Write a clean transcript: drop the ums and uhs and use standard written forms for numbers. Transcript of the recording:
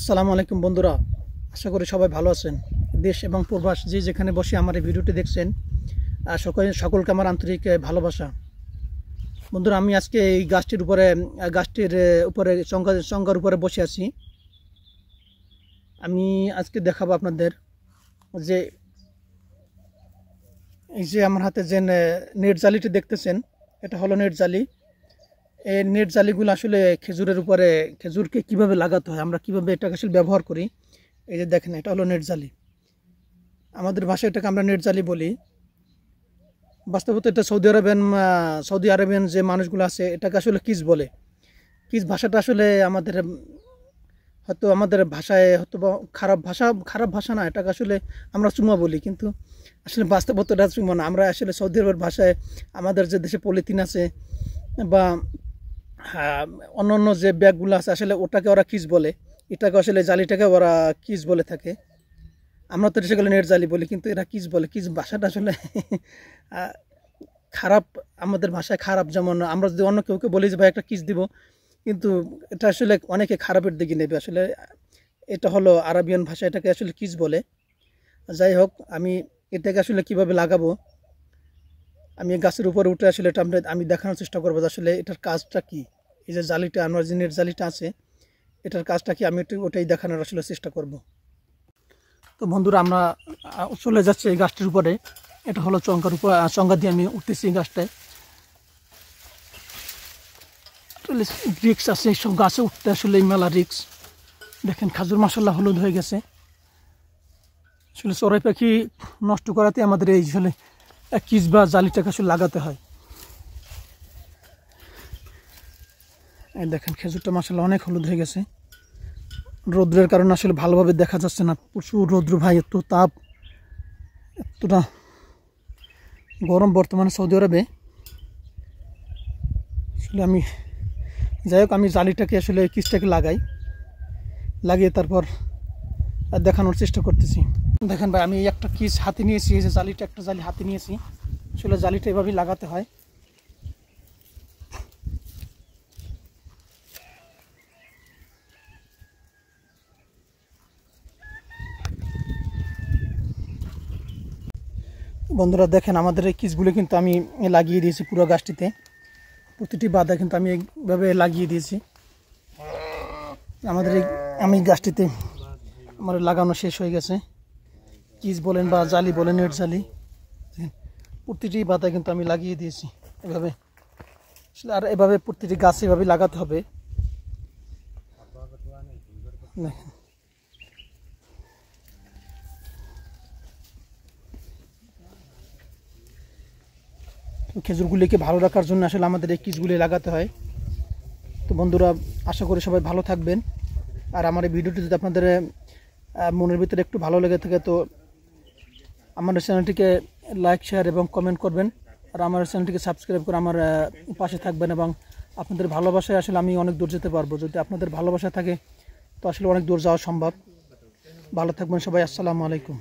আসসালামু আলাইকুম বন্ধুরা, আশা করি সবাই ভালো আছেন। দেশ এবং প্রবাস যে যেখানে বসে আমার এই ভিডিওটি দেখছেন, সকলকে আমার আন্তরিক ভালোবাসা। বন্ধুরা, আমি আজকে এই গাছটির উপরে চঙ্গার উপরে বসে আছি। আমি আজকে দেখাবো আপনাদের যে এই যে আমার হাতে যে নেট জালিটি দেখতেছেন, এটা হলো নেট জালি। এই নেট জালিগুলো আসলে খেজুরকে কিভাবে লাগাতে হয়, আমরা কিভাবে এটাকে আসলে ব্যবহার করি। এই যে দেখেন, এটা হলো নেট জালি। আমাদের ভাষায় এটাকে আমরা নেট জালি বলি। বাস্তবত এটা সৌদি আরবিয়ান যে মানুষগুলো আছে এটাকে আসলে কিস বলে। কিস ভাষাটা আসলে আমাদের ভাষায় হয়তো বা খারাপ ভাষা না, এটাকে আসলে আমরা চুমা বলি, কিন্তু আসলে বাস্তবত এটা চুমা না। আমরা আসলে সৌদি আরবের ভাষায় আমাদের যে দেশে পলিথিন আছে বা অন্য অন্য যে ব্যাগগুলো আছে আসলে ওটাকে ওরা কিস বলে, এটাকে আসলে জালিটাকে ওরা কিস বলে থাকে। আমরা তো সেগুলো নেট জালি বলি, কিন্তু এরা কিস বলে। কিস ভাষাটা আসলে খারাপ, আমাদের ভাষায় খারাপ। যেমন আমরা যদি অন্য কেউকে বলি যে ভাই একটা কিস দিব, কিন্তু এটা আসলে অনেকে খারাপের দিকে নেবে। আসলে এটা হলো আরবিয়ান ভাষা, এটাকে আসলে কিস বলে। যাই হোক, আমি এটাকে আসলে কিভাবে লাগাবো, আমি গাছের উপরে উঠে আসলে এটা আমি দেখানোর চেষ্টা করবো যে আসলে এটার কাজটা কি। এই যে জালিটা, আমার যে নেট জালিটা আছে, এটার কাজটা কি, আমি ওটাই দেখানোর আসলে চেষ্টা করব। তো বন্ধুরা, আমরা চলে যাচ্ছি এই গাছটির উপরে। এটা হলো চঙ্গা দিয়ে আমি উঠতেছি এই গাছটায়। রিক্স আছে এইসব গাছে উঠতে, আসলে এই মেলা রিক্স। দেখেন খাজুর মাসাল্লাহ হলুদ হয়ে গেছে। আসলে চড়াই পাখি নষ্ট করাতে আমাদের এই আসলে কিস বা জালিটাকে আসলে লাগাতে হয়। এই দেখেন খেজুরটা মাসাল্লাহ অনেক হলুদ হয়ে গেছে। রৌদ্রের কারণে আসলে ভালোভাবে দেখা যাচ্ছে না, প্রচুর রৌদ্র ভাই, এত তাপ, এতটা গরম বর্তমানে সৌদি আরবে। আসলে যাই হোক, আমি জালিটাকে আসলে কিসটাকে লাগিয়ে তারপর দেখানোর চেষ্টা করতেছি। দেখেন ভাই, আমি একটা কিস হাতে নিয়েছি, এই যে জালিটা, একটা জালি হাতে নিয়েছি। আসলে জালিটা এভাবেই লাগাতে হয়। বন্ধুরা দেখেন, আমাদের এই কিসগুলো কিন্তু আমি লাগিয়ে দিয়েছি পুরো গাছটিতে। প্রতিটি বাধা কিন্তু আমি এইভাবে লাগিয়ে দিয়েছি। আমি গাছটিতে আমার লাগানো শেষ হয়ে গেছে। কিস বলেন বা জালি বলেন, নেট জালি, প্রতিটি বাধা কিন্তু আমি লাগিয়ে দিয়েছি এভাবে। আসলে আর এভাবে প্রতিটি গাছ এভাবে লাগাতে হবে। খেজুরগুলিকে ভালো রাখার জন্য আসলে আমাদের এই কিসগুলি লাগাতে হয়। তো বন্ধুরা, আশা করি সবাই ভালো থাকবেন। আর আমার এই ভিডিওটি যদি আপনাদের মনের ভিতরে একটু ভালো লেগে থাকে, তো আমাদের চ্যানেলটিকে লাইক, শেয়ার এবং কমেন্ট করবেন। আর আমার চ্যানেলটিকে সাবস্ক্রাইব করে আমার পাশে থাকবেন। এবং আপনাদের ভালোবাসায় আসলে আমি অনেক দূর যেতে পারবো। যদি আপনাদের ভালোবাসা থাকে তো আসলে অনেক দূর যাওয়া সম্ভব। ভালো থাকবেন সবাই। আসসালামু আলাইকুম।